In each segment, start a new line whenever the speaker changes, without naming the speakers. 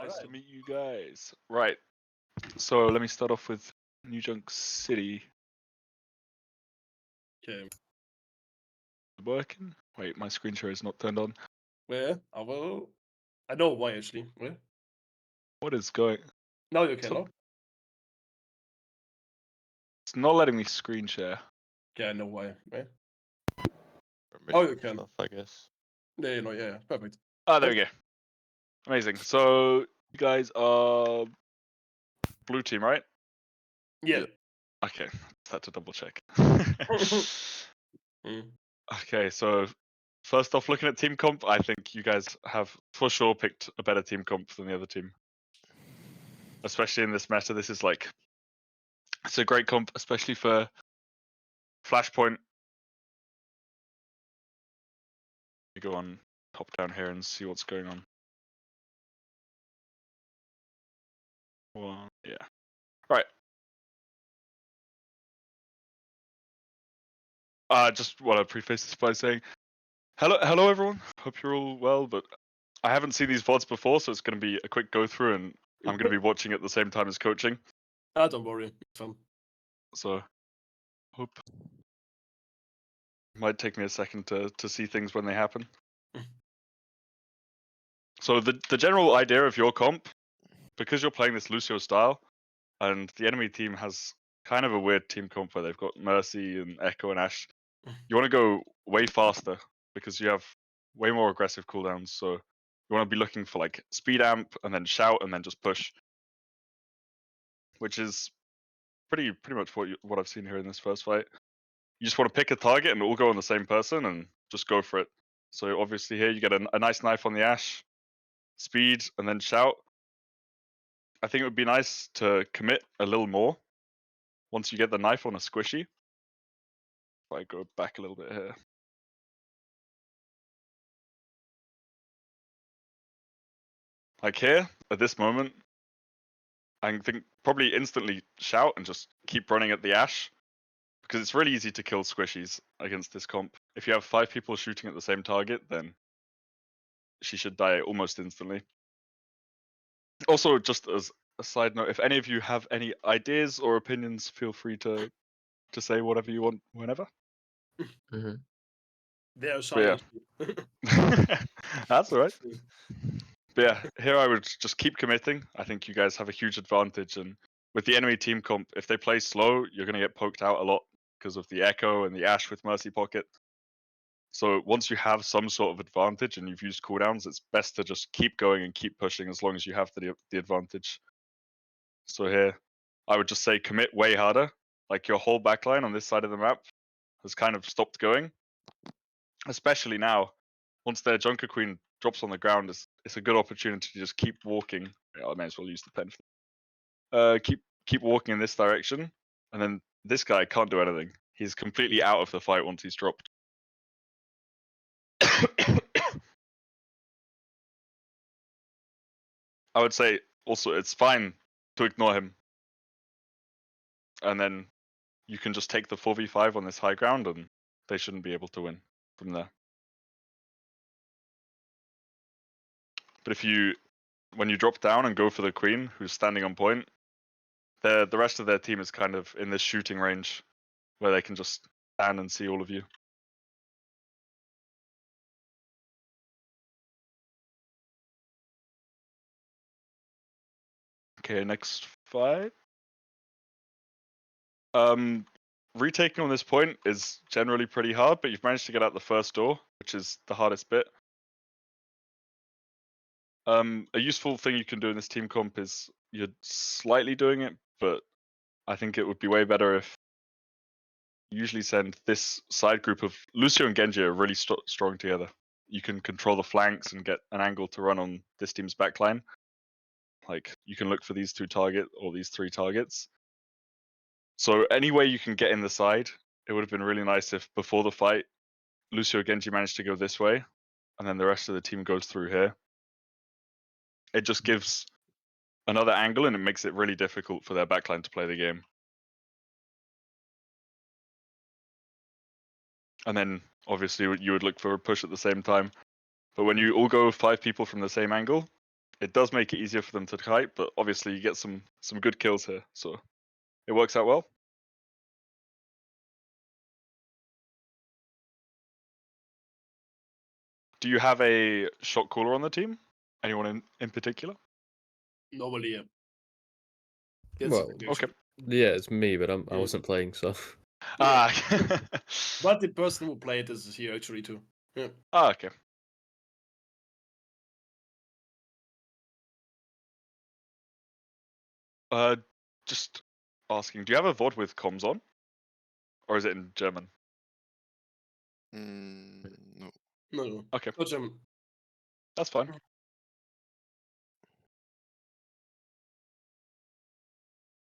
Nice to
Alright.
meet you guys. Right. So let me start off with New Junk City.
Okay.
Working? Wait, my screen share is not turned on.
Where? I will. I know why actually. Where?
What is going?
Now you can.
So-
No?
It's not letting me screen share.
Yeah, I know why. Where?
Oh,
you can.
Stuff, I guess.
There you know. Yeah. Perfect.
Oh, there we go. Amazing. So you guys are blue team, right?
Yeah.
Okay, had to double check.
Mm.
Okay, so first off, looking at team comp, I think you guys have for sure picked a better team comp than the other team. Especially in this meta, this is like, it's a great comp, especially for Flashpoint. You go on top down here and see what's going on. Well, yeah. Right. Just want to preface this by saying, hello everyone. Hope you're all well, but I haven't seen these VODs before, so it's going to be a quick go through, and I'm going to be watching at the same time as coaching.
Don't worry. Fun.
So, hope might take me a second to see things when they happen. So the general idea of your comp, because you're playing this Lucio style, and the enemy team has kind of a weird team comp where they've got Mercy and Echo and Ashe, you want to go way faster because you have way more aggressive cooldowns. So you want to be looking for like speed amp and then shout and then just push, which is pretty much what I've seen here in this first fight. You just want to pick a target and all go on the same person and just go for it. So obviously here you get a nice knife on the Ashe, speed, and then shout. I think it would be nice to commit a little more once you get the knife on a squishy. If I go back a little bit here. Like here, at this moment, I think probably instantly shout and just keep running at the Ashe, because it's really easy to kill squishies against this comp. If you have 5 people shooting at the same target, then she should die almost instantly. Also, just as a side note, if any of you have any ideas or opinions, feel free to say whatever you want whenever.
Mm-hmm.
They are
But
silent.
yeah. That's alright. But yeah, here I would just keep committing. I think you guys have a huge advantage, and with the enemy team comp, if they play slow, you're going to get poked out a lot because of the Echo and the Ashe with Mercy Pocket. So once you have some sort of advantage and you've used cooldowns, it's best to just keep going and keep pushing as long as you have the advantage. So here, I would just say commit way harder. Like your whole backline on this side of the map has kind of stopped going. Especially now, once their Junker Queen drops on the ground, it's a good opportunity to just keep walking. Yeah, I may as well use the pen. Keep walking in this direction, and then this guy can't do anything. He's completely out of the fight once he's dropped. I would say also it's fine to ignore him, and then you can just take the 4v5 on this high ground, and they shouldn't be able to win from there. But when you drop down and go for the queen, who's standing on point, the rest of their team is kind of in this shooting range where they can just stand and see all of you. Okay, next fight. Retaking on this point is generally pretty hard, but you've managed to get out the first door, which is the hardest bit. A useful thing you can do in this team comp is you're slightly doing it, but I think it would be way better if you usually send this side group of Lucio and Genji are really strong together. You can control the flanks and get an angle to run on this team's backline. Like you can look for these 2 targets or these 3 targets. So any way you can get in the side, it would have been really nice if before the fight, Lucio Genji managed to go this way, and then the rest of the team goes through here. It just gives another angle, and it makes it really difficult for their backline to play the game. And then, obviously, you would look for a push at the same time. But when you all go 5 people from the same angle, it does make it easier for them to kite, but obviously you get some good kills here, so it works out well. Do you have a shot caller on the team? Anyone in particular?
Normally, yeah. That's
Well,
it,
Okay.
actually.
yeah, it's me, but I
Mm.
wasn't playing, so.
Ah.
But the person who played this is here actually too. Yeah.
Ah, okay. Just asking, do you have a VOD with comms on? Or is it in German?
No.
No.
Okay.
No German.
That's fine.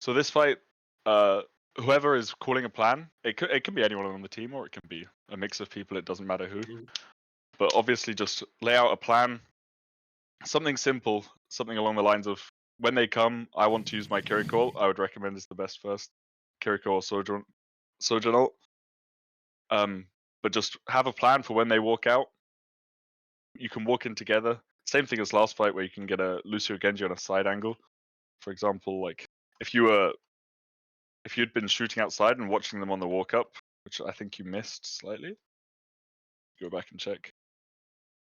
So this fight, whoever is calling a plan, it can be anyone on the team or it can be a mix of people, it doesn't matter who.
Mhm.
But obviously just lay out a plan, something simple, something along the lines of, when they come, I want to use my Kiriko. I would recommend is the best first, Kiriko or Sojourn ult. But just have a plan for when they walk out. You can walk in together. Same thing as last fight where you can get a Lucio Genji on a side angle. For example, like if you'd been shooting outside and watching them on the walk up, which I think you missed slightly. Go back and check.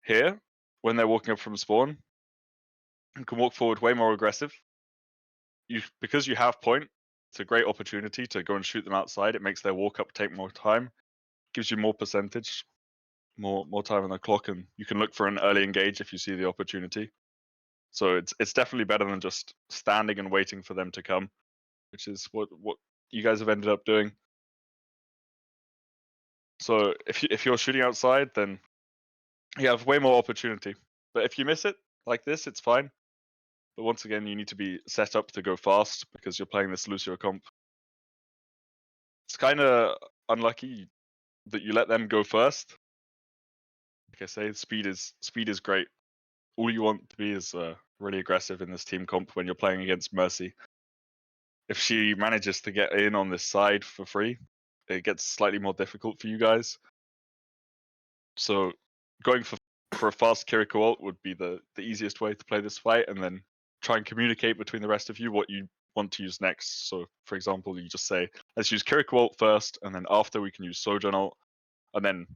Here, when they're walking up from spawn, you can walk forward way more aggressive. Because you have point, it's a great opportunity to go and shoot them outside. It makes their walk up take more time, gives you more percentage, more time on the clock, and you can look for an early engage if you see the opportunity. So it's definitely better than just standing and waiting for them to come, which is what you guys have ended up doing. So if you're shooting outside, then you have way more opportunity. But if you miss it like this, it's fine. But once again, you need to be set up to go fast because you're playing this Lucio comp. It's kind of unlucky that you let them go first. Like I say, speed is great. All you want to be is really aggressive in this team comp when you're playing against Mercy. If she manages to get in on this side for free, it gets slightly more difficult for you guys. So going for a fast Kiriko ult would be the easiest way to play this fight, and then try and communicate between the rest of you what you want to use next. So for example, you just say, let's use Kiriko ult first, and then after we can use Sojourn ult, and then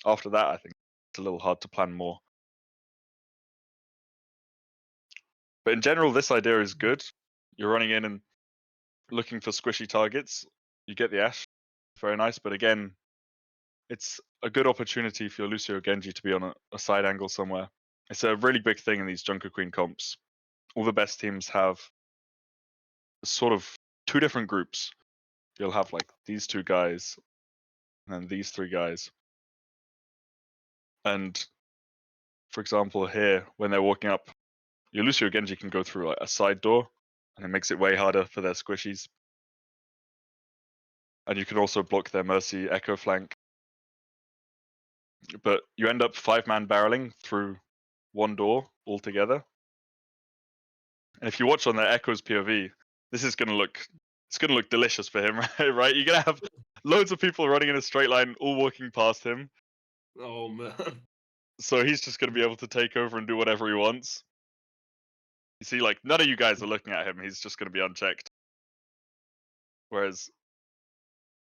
after that, I think it's a little hard to plan more. But in general, this idea is good. You're running in and looking for squishy targets. You get the Ashe, very nice. But again, it's a good opportunity for your Lucio Genji to be on a side angle somewhere. It's a really big thing in these Junker Queen comps. All the best teams have sort of two different groups. You'll have like these two guys and then these three guys. And for example, here, when they're walking up, your Lucio Genji can go through like a side door, and it makes it way harder for their squishies. And you can also block their Mercy Echo flank. But you end up 5-man barreling through one door altogether. And if you watch on their Echo's POV, this is gonna look delicious for him, right? You're gonna have loads of people running in a straight line, all walking past him.
Oh man.
So he's just gonna be able to take over and do whatever he wants. You see, like none of you guys are looking at him. He's just gonna be unchecked. Whereas,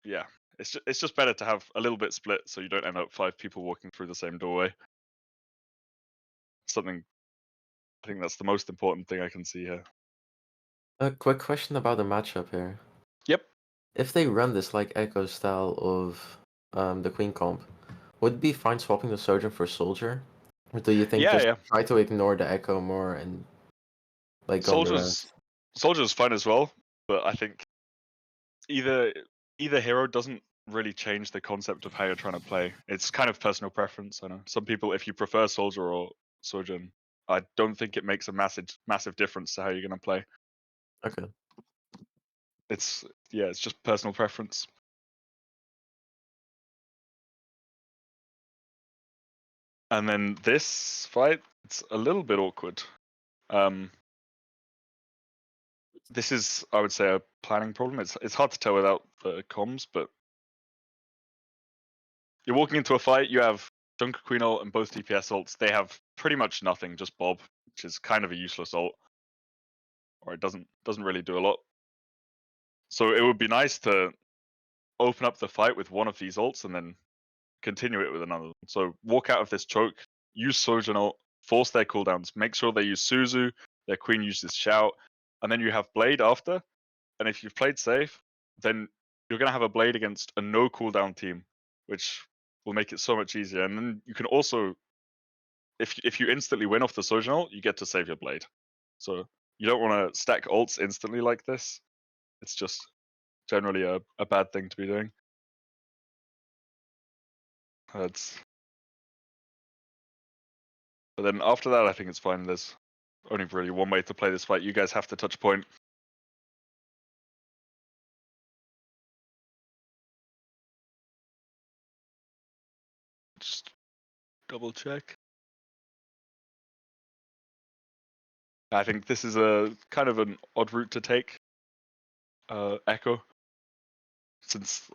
yeah, it's just better to have a little bit split, so you don't end up 5 people walking through the same doorway. I think that's the most important thing I can see here.
A quick question about the matchup here.
Yep.
If they run this like Echo style of the Queen comp, would it be fine swapping the Sojourn for Soldier? Or do you think
Yeah,
just
yeah.
try to ignore the Echo more and like go on the rest?
Soldier's fun as well, but I think either hero doesn't really change the concept of how you're trying to play. It's kind of personal preference. I know some people, if you prefer Soldier or Sojourn, I don't think it makes a massive difference to how you're going to play.
Okay.
It's just personal preference. And then this fight, it's a little bit awkward. This is, I would say, a planning problem. It's hard to tell without the comms, but you're walking into a fight, you have Junker Queen ult and both DPS ults. They have pretty much nothing, just Bob. which is kind of a useless ult, or it doesn't really do a lot. So it would be nice to open up the fight with one of these ults and then continue it with another one. So walk out of this choke, use Sojourn ult, force their cooldowns, make sure they use Suzu, their queen uses Shout, and then you have Blade after. And if you've played safe, then you're going to have a Blade against a no cooldown team, which will make it so much easier. And then you can also, if you instantly win off the Sojourn ult, you get to save your Blade. So you don't want to stack ults instantly like this. It's just generally a bad thing to be doing. But then after that, I think it's fine. There's only really one way to play this fight. You guys have to touch point. Just double check. I think this is a kind of an odd route to take. Echo, since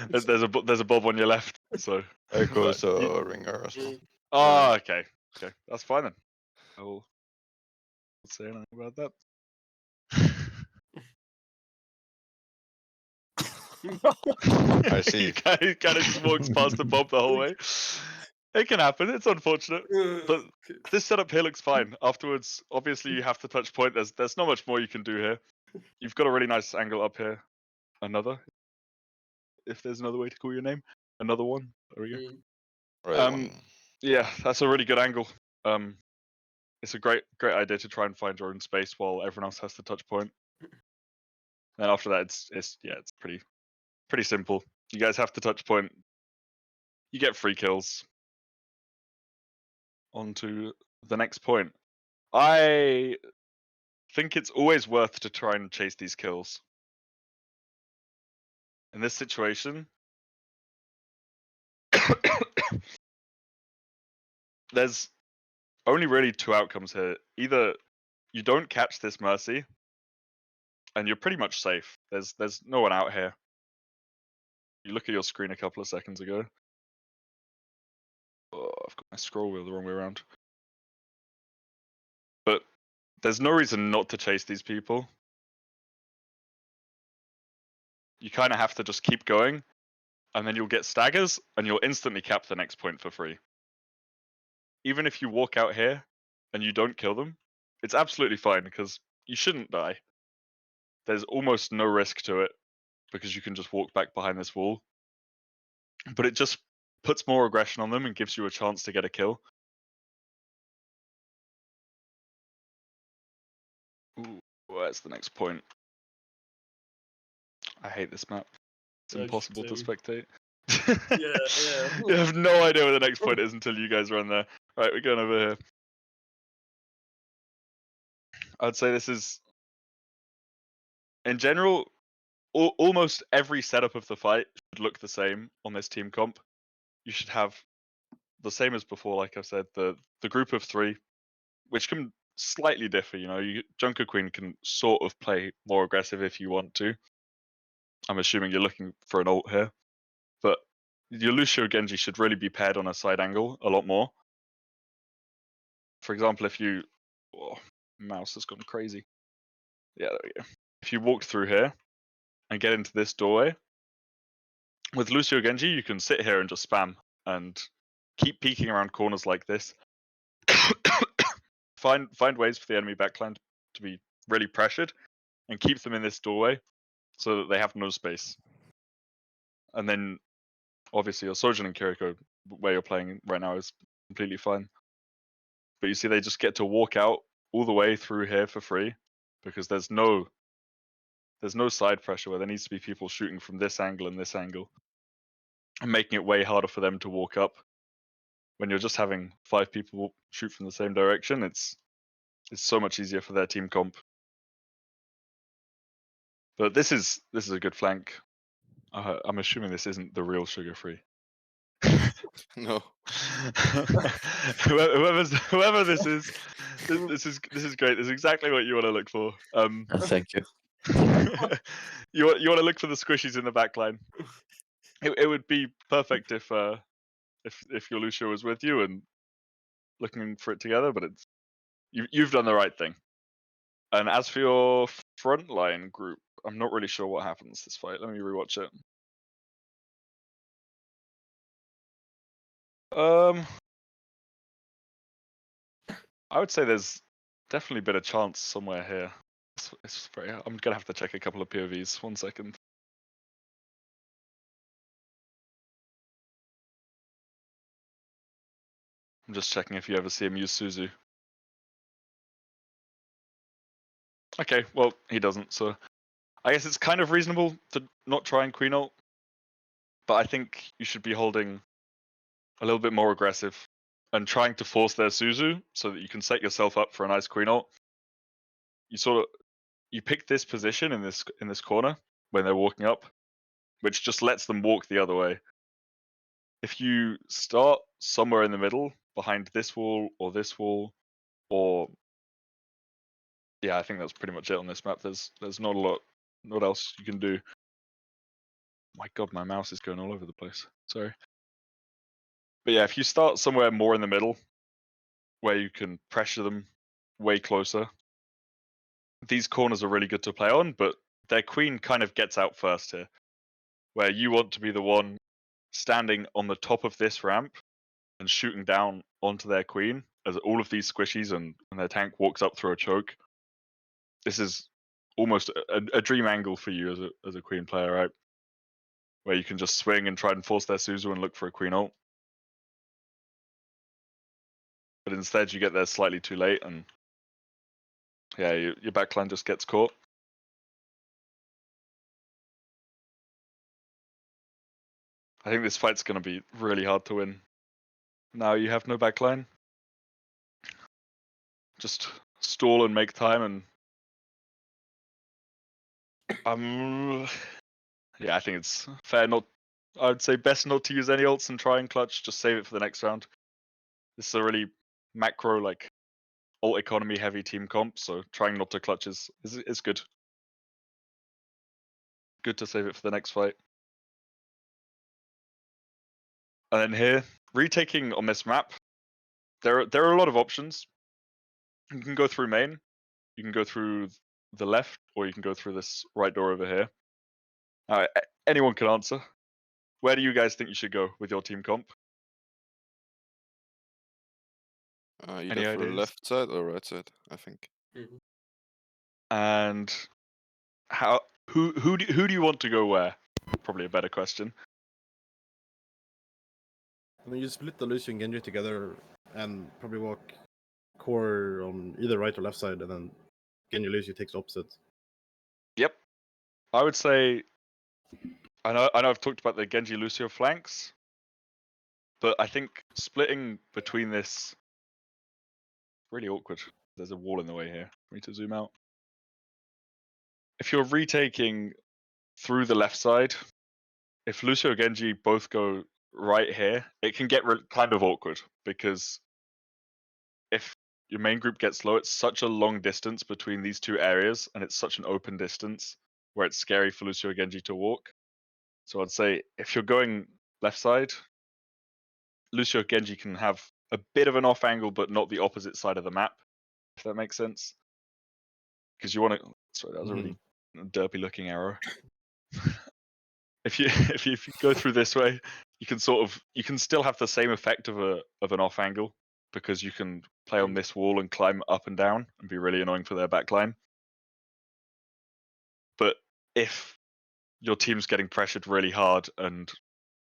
there's a Bob on your left, so
Echo's
but
a ringer as well.
oh, okay, that's fine then. I will say anything about that.
I see.
He kind of just walks past the Bob the whole way. It can happen. It's unfortunate, but this setup here looks fine. Afterwards, obviously, you have to touch point. There's not much more you can do here. You've got a really nice angle up here. Another, if there's another way to call your name, another one. There we go.
Right one.
Yeah, that's a really good angle. It's a great idea to try and find your own space while everyone else has to touch point. And after that, it's pretty simple. You guys have to touch point. You get free kills. On to the next point. I think it's always worth to try and chase these kills. In this situation, there's only really two outcomes here. Either you don't catch this Mercy, and you're pretty much safe. There's no one out here. You look at your screen a couple of seconds ago. Oh, I've got my scroll wheel the wrong way around. But there's no reason not to chase these people. You kind of have to just keep going, and then you'll get staggers, and you'll instantly cap the next point for free. Even if you walk out here and you don't kill them, it's absolutely fine because you shouldn't die. There's almost no risk to it because you can just walk back behind this wall. But it just puts more aggression on them and gives you a chance to get a kill. Ooh, where's the next point? I hate this map. It's impossible to spectate.
Yeah.
You have no idea where the next point is until you guys are on there. Right, we're going over here. I'd say this is, in general, almost every setup of the fight should look the same on this team comp. You should have the same as before, like I've said, the group of three, which can slightly differ. You know, Junker Queen can sort of play more aggressive if you want to. I'm assuming you're looking for an ult here, but your Lucio Genji should really be paired on a side angle a lot more. For example, if you, mouse has gone crazy. Yeah, there we go. If you walked through here and get into this doorway, with Lucio Genji, you can sit here and just spam and keep peeking around corners like this. find ways for the enemy backline to be really pressured and keep them in this doorway so that they have no space. And then obviously your Sojourn and Kiriko, where you're playing right now, is completely fine. But you see they just get to walk out all the way through here for free because there's no side pressure where there needs to be people shooting from this angle and this angle and making it way harder for them to walk up. When you're just having 5 people shoot from the same direction, it's so much easier for their team comp. But this is a good flank. I'm assuming this isn't the real sugar free.
No.
whoever this is, this is great. This is exactly what you want to look for.
Thank you.
you want to look for the squishies in the back line. It would be perfect if your Lucio was with you, and looking for it together, but you've done the right thing. And as for your frontline group, I'm not really sure what happens this fight. Let me rewatch it. I would say there's definitely been a chance somewhere here. I'm gonna have to check a couple of POVs. 1 second. I'm just checking if you ever see him use Suzu. Okay, well, he doesn't, so I guess it's kind of reasonable to not try and Queen ult, but I think you should be holding a little bit more aggressive and trying to force their Suzu so that you can set yourself up for a nice Queen ult. You pick this position in this corner when they're walking up, which just lets them walk the other way. If you start somewhere in the middle, behind this wall, or yeah, I think that's pretty much it on this map. There's not a lot else you can do. My god, my mouse is going all over the place. Sorry. But yeah, if you start somewhere more in the middle, where you can pressure them way closer, these corners are really good to play on, but their queen kind of gets out first here, where you want to be the one standing on the top of this ramp and shooting down onto their queen as all of these squishies and their tank walks up through a choke. This is almost a dream angle for you as a queen player, right? Where you can just swing and try and force their Suzu and look for a queen ult. But instead you get there slightly too late and yeah, your backline just gets caught. I think this fight's going to be really hard to win. Now you have no backline. Just stall and make time and yeah, I think it's fair not. I would say best not to use any ults and try and clutch. Just save it for the next round. This is a really macro, like ult economy heavy team comp, so trying not to clutch is good. Good to save it for the next fight. And then here, retaking on this map, there are a lot of options. You can go through main, you can go through the left, or you can go through this right door over here. Anyone can answer. Where do you guys think you should go with your team comp?
Either for the
ideas?
left side or right side, I think.
Mhm.
And who do you want to go where? Probably a better question.
I mean, you split the Lucio and Genji together and probably walk core on either right or left side, and then Genji Lucio takes opposite.
Yep. I would say I know I've talked about the Genji Lucio flanks, but I think splitting between this really awkward. There's a wall in the way here for me to zoom out. If you're retaking through the left side, if Lucio and Genji both go right here, it can get kind of awkward because if your main group gets low, it's such a long distance between these two areas, and it's such an open distance where it's scary for Lucio and Genji to walk. So I'd say if you're going left side, Lucio and Genji can have a bit of an off angle, but not the opposite side of the map, if that makes sense. Because you want to. Sorry, that was a really derpy looking arrow. If you go through this way, you can still have the same effect of an off angle because you can play on this wall and climb up and down and be really annoying for their backline. But if your team's getting pressured really hard and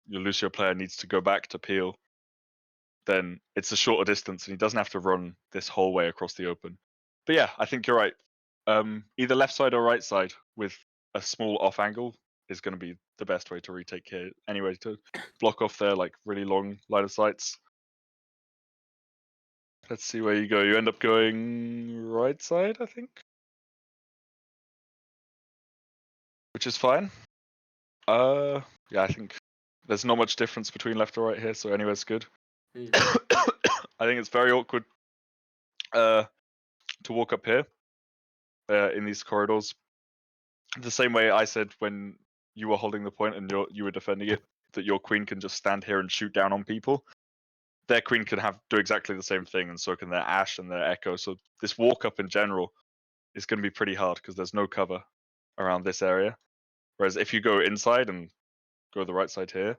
your Lucio player needs to go back to peel, then it's a shorter distance and he doesn't have to run this whole way across the open. But yeah, I think you're right. Either left side or right side with a small off angle is going to be the best way to retake here. Anyway, to block off their like really long line of sights. Let's see where you go. You end up going right side, I think, which is fine. Yeah, I think there's not much difference between left or right here, so anywhere's good. I think it's very awkward to walk up here in these corridors. The same way I said when you were holding the point and you were defending it, that your queen can just stand here and shoot down on people. their queen can do exactly the same thing, and so can their Ash and their Echo. So this walk up in general is going to be pretty hard because there's no cover around this area. Whereas if you go inside and go the right side here,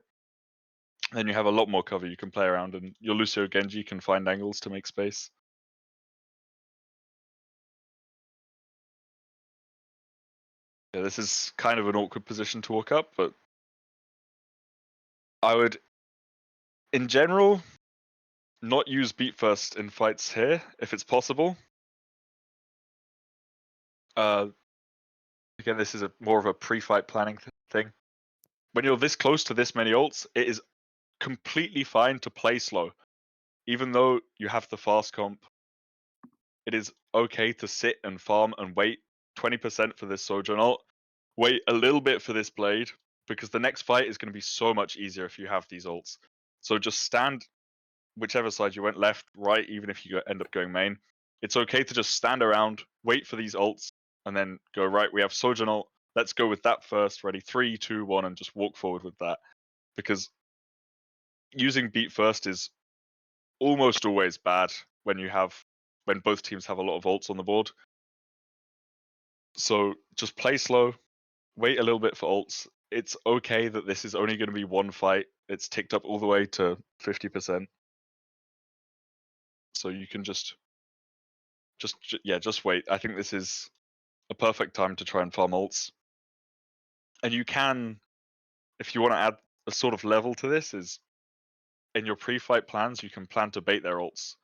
then you have a lot more cover you can play around, and your Lucio Genji can find angles to make space. Yeah, this is kind of an awkward position to walk up, but I would, in general, not use beat first in fights here if it's possible. Again, this is more of a pre-fight planning thing. When you're this close to this many ults, it is completely fine to play slow. Even though you have the fast comp, it is okay to sit and farm and wait 20% for this Sojourn ult, wait a little bit for this Blade, because the next fight is going to be so much easier if you have these ults. So just stand whichever side you went, left, right, even if you end up going main. It's okay to just stand around, wait for these ults, and then go, right, we have Sojourn ult, let's go with that first, ready, 3, 2, 1, and just walk forward with that. Because using beat first is almost always bad when both teams have a lot of ults on the board. So just play slow, wait a little bit for ults. It's okay that this is only going to be one fight. It's ticked up all the way to 50%. So you can just wait. I think this is a perfect time to try and farm ults. And you can, if you want to add a sort of level to this, is in your pre-fight plans, you can plan to bait their ults.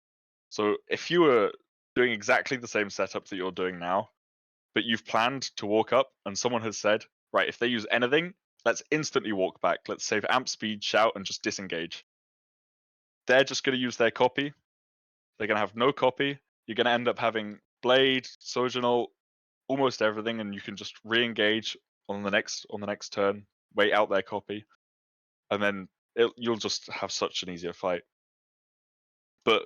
So if you were doing exactly the same setup that you're doing now, but you've planned to walk up and someone has said, right, if they use anything, let's instantly walk back. Let's save amp speed, shout, and just disengage. They're just going to use their copy. They're going to have no copy. You're going to end up having Blade, Sojourn ult, almost everything, and you can just re-engage on the next turn, wait out their copy, and then you'll just have such an easier fight. But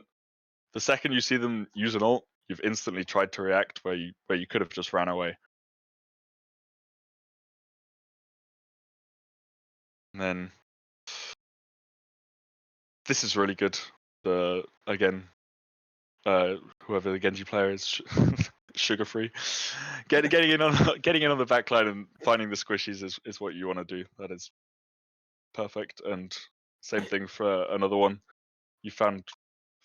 the second you see them use an ult, you've instantly tried to react where you could have just ran away. And then this is really good. Again, whoever the Genji player is, sugar free. Getting in on the backline and finding the squishies is what you want to do. That is perfect. And same thing for another one. You found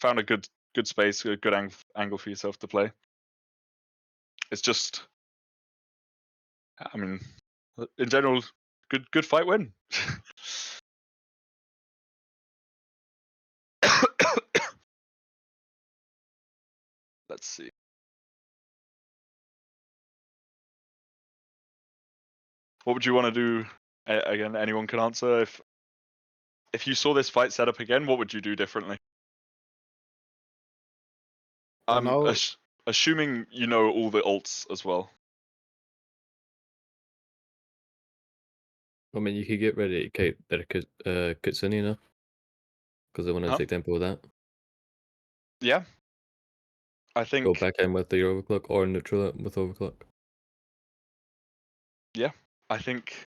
a good space, a good angle for yourself to play. It's just, I mean, in general, good fight win. Let's see. What would you want to do? Again, anyone can answer. If you saw this fight set up again, what would you do differently? I'm assuming you know all the ults as well.
I mean, you could get ready to keep their Kitsune, you know? Because they want to take tempo with that.
Yeah. I think...
Go back in with the overclock or neutral it with overclock.
Yeah. I think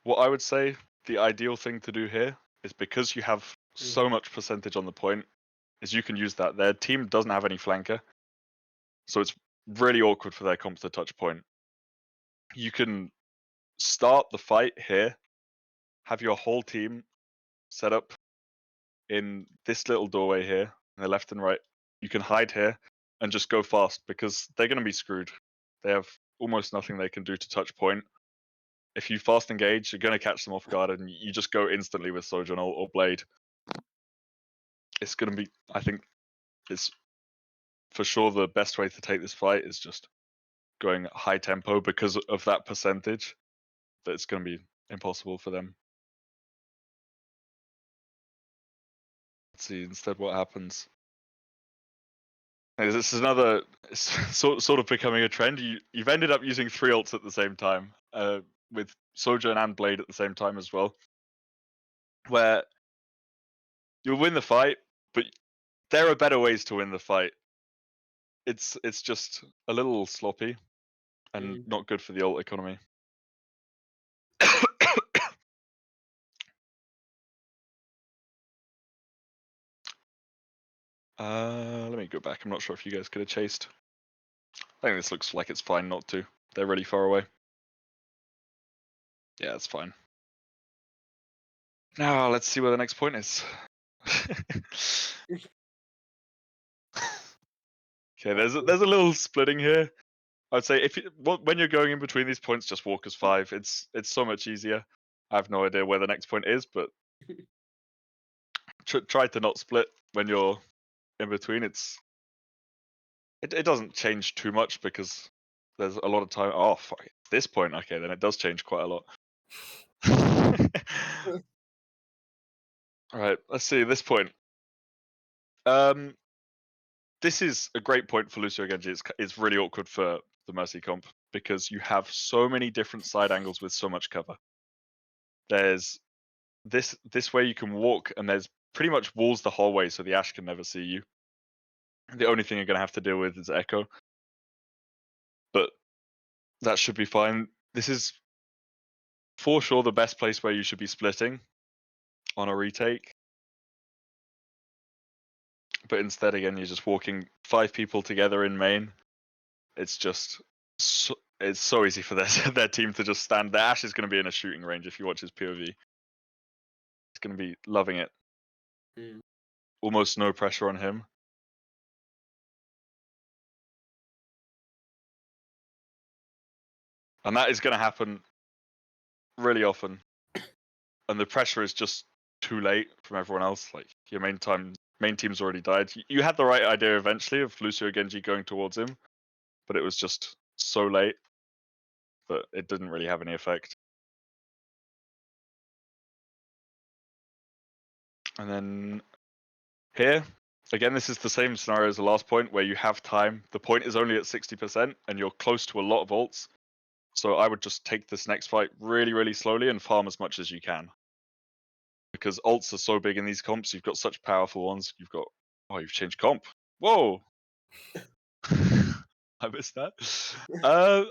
what I would say the ideal thing to do here is, because you have so much percentage on the point, is you can use that. Their team doesn't have any flanker, so it's really awkward for their comp to touch point. You can start the fight here, have your whole team set up in this little doorway here, on the left and right. You can hide here and just go fast, because they're going to be screwed. They have almost nothing they can do to touch point. If you fast engage, you're going to catch them off guard, and you just go instantly with Sojourn or Blade. It's going to be, I think, it's for sure the best way to take this fight is just going high tempo, because of that percentage that it's going to be impossible for them. Let's see instead what happens. This is another sort of becoming a trend. You've ended up using 3 ults at the same time, with Sojourn and Blade at the same time as well, where you'll win the fight, but there are better ways to win the fight. It's just a little sloppy and not good for the ult economy. Let me go back. I'm not sure if you guys could have chased. I think this looks like it's fine not to. They're really far away. Yeah, it's fine. Now let's see where the next point is. Okay, there's a little splitting here. I'd say when you're going in between these points, just walk as 5. It's so much easier. I have no idea where the next point is, but try to not split when you're in between. It doesn't change too much because there's a lot of time. Oh, fuck. This point, okay, then it does change quite a lot. All right, let's see this point. This is a great point for Lucio Genji. It's really awkward for the Mercy comp because you have so many different side angles with so much cover. There's this way you can walk, and there's pretty much walls the whole way, so the Ashe can never see you. The only thing you're gonna have to deal with is Echo, but that should be fine. This is for sure the best place where you should be splitting on a retake. But instead, again, you're just walking 5 people together in main. It's just it's so easy for their team to just stand. The Ashe is going to be in a shooting range if you watch his POV. He's going to be loving it. Almost no pressure on him. And that is going to happen really often. And the pressure is just too late from everyone else. Like, your main team's already died. You had the right idea eventually of Lucio Genji going towards him, but it was just so late that it didn't really have any effect. And then here, again, this is the same scenario as the last point where you have time. The point is only at 60% and you're close to a lot of ults. So I would just take this next fight really, really slowly and farm as much as you can. Because ults are so big in these comps. You've got such powerful ones. Oh, you've changed comp. Whoa. I missed that.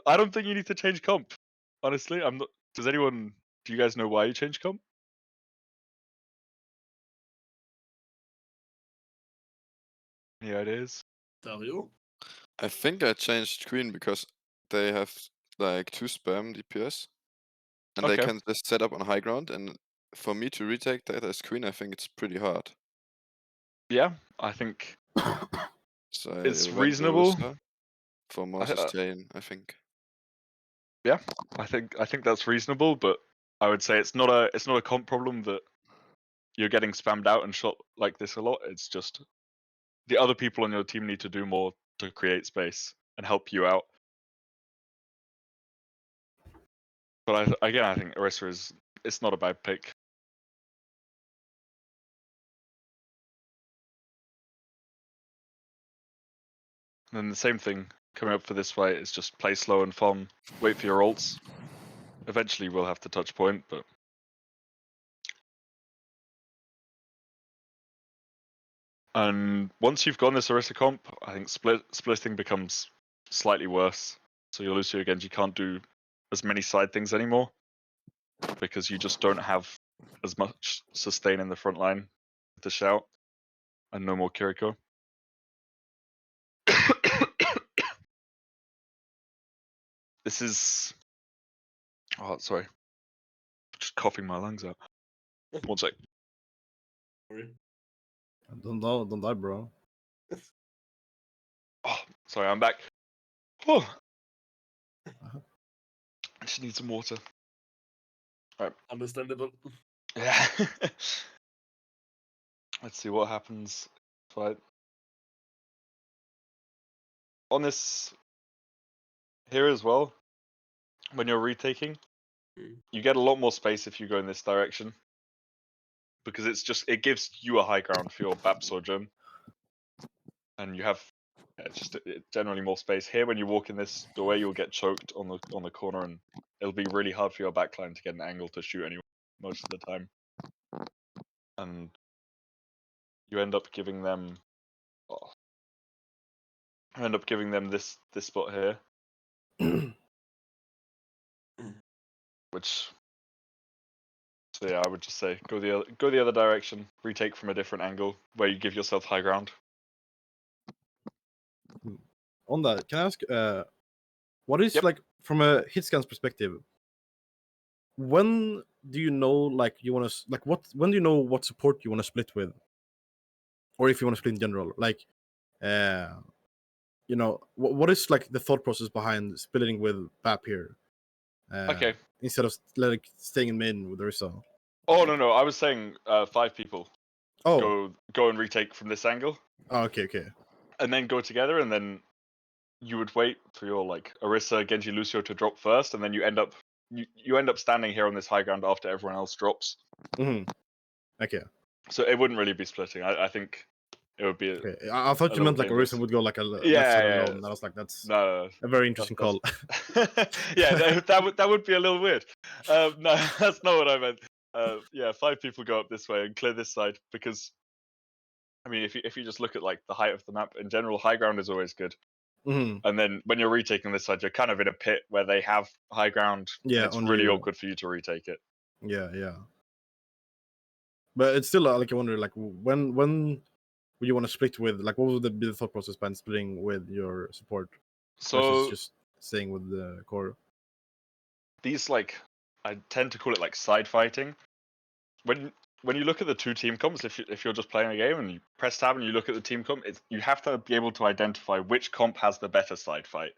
I don't think you need to change comp. Honestly, I'm not. Do you guys know why you changed comp? Any ideas?
Tell you.
I think I changed Queen because they have like 2 spam DPS. And they
Okay.
can just set up on high ground, and for me to retake that as Queen, I think it's pretty hard.
Yeah, I think
So
it's
I went
reasonable.
Orisa for more sustain, I think.
Yeah, I think that's reasonable, but I would say it's not a comp problem that you're getting spammed out and shot like this a lot. It's just the other people on your team need to do more to create space and help you out. But I think Orisa it's not a bad pick. And then the same thing coming up for this fight is just play slow and farm, wait for your ults. Eventually we'll have to touch point, but and once you've gone this Orisa comp, I think splitting becomes slightly worse. So your Lucio Genji can't do as many side things anymore because you just don't have as much sustain in the front line to shout, and no more Kiriko. This is. Oh, sorry. Just coughing my lungs out. One sec.
Sorry.
Don't die, bro.
Oh, sorry, I'm back. Oh. I just need some water. Alright.
Understandable.
Yeah. Let's see what happens. Fight. On this here as well, when you're retaking, you get a lot more space if you go in this direction. Because it gives you a high ground for your BAP sojourn. And you have generally more space. Here when you walk in this doorway, you'll get choked on the corner, and it'll be really hard for your backline to get an angle to shoot anyone most of the time. And you end up giving them this spot here. Which, so yeah, I would just say go the other direction, retake from a different angle where you give yourself high ground.
on that, can I ask, what is
Yep.
like from a hit scan's perspective? When do you know like you want to like what? When do you know what support you want to split with, or if you want to split in general? Like, you know, what is like the thought process behind splitting with BAP here?
Okay.
Instead of like staying in main with Orisa.
Oh no, I was saying 5 people
Oh,
go and retake from this angle,
oh, okay.
and then go together, and then you would wait for your like Orisa, Genji, Lucio to drop first, and then you end up standing here on this high ground after everyone else drops.
Mm-hmm. Okay.
So it wouldn't really be splitting. I think it would be.
Okay. I thought
a
you meant
little
like
dangerous.
Orisa would go like a left
Yeah,
side
yeah.
alone. And I was like, that's
No,
a very interesting call.
yeah, that would be a little weird. No, that's not what I meant. Yeah, 5 people go up this way and clear this side because, I mean, if you just look at like the height of the map in general, high ground is always good.
Mm-hmm.
And then when you're retaking this side, you're kind of in a pit where they have high ground.
Yeah,
and it's
on
really
you.
awkward for you to retake it.
Yeah. But it's still like I wonder, like when would you want to split with? Like, what would be the thought process behind splitting with your support versus
So
just staying with the core?
these like I tend to call it like side fighting. When you look at the 2 team comps, if you're just playing a game and you press tab and you look at the team comp, you have to be able to identify which comp has the better side fight,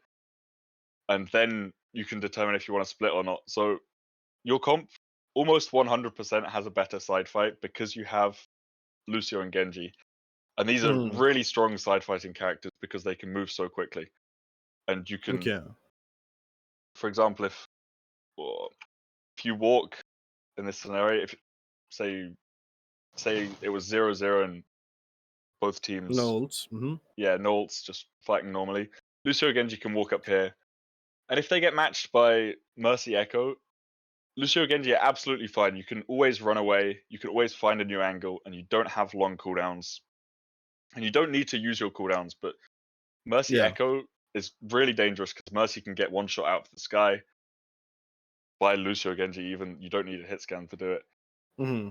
and then you can determine if you want to split or not. So your comp almost 100% has a better side fight because you have Lucio and Genji, and these are
Mm.
really strong side fighting characters because they can move so quickly, and you can,
Okay.
for example, if you walk in this scenario, if say it was 0-0 and both teams,
No ults. Mm-hmm.
yeah, no ults, just fighting normally, Lucio Genji can walk up here, and if they get matched by Mercy Echo, Lucio Genji are absolutely fine. You can always run away, you can always find a new angle, and you don't have long cooldowns. And you don't need to use your cooldowns, but Mercy
Yeah.
Echo is really dangerous because Mercy can get one shot out of the sky by Lucio Genji, even you don't need a hit scan to do it.
Mm-hmm.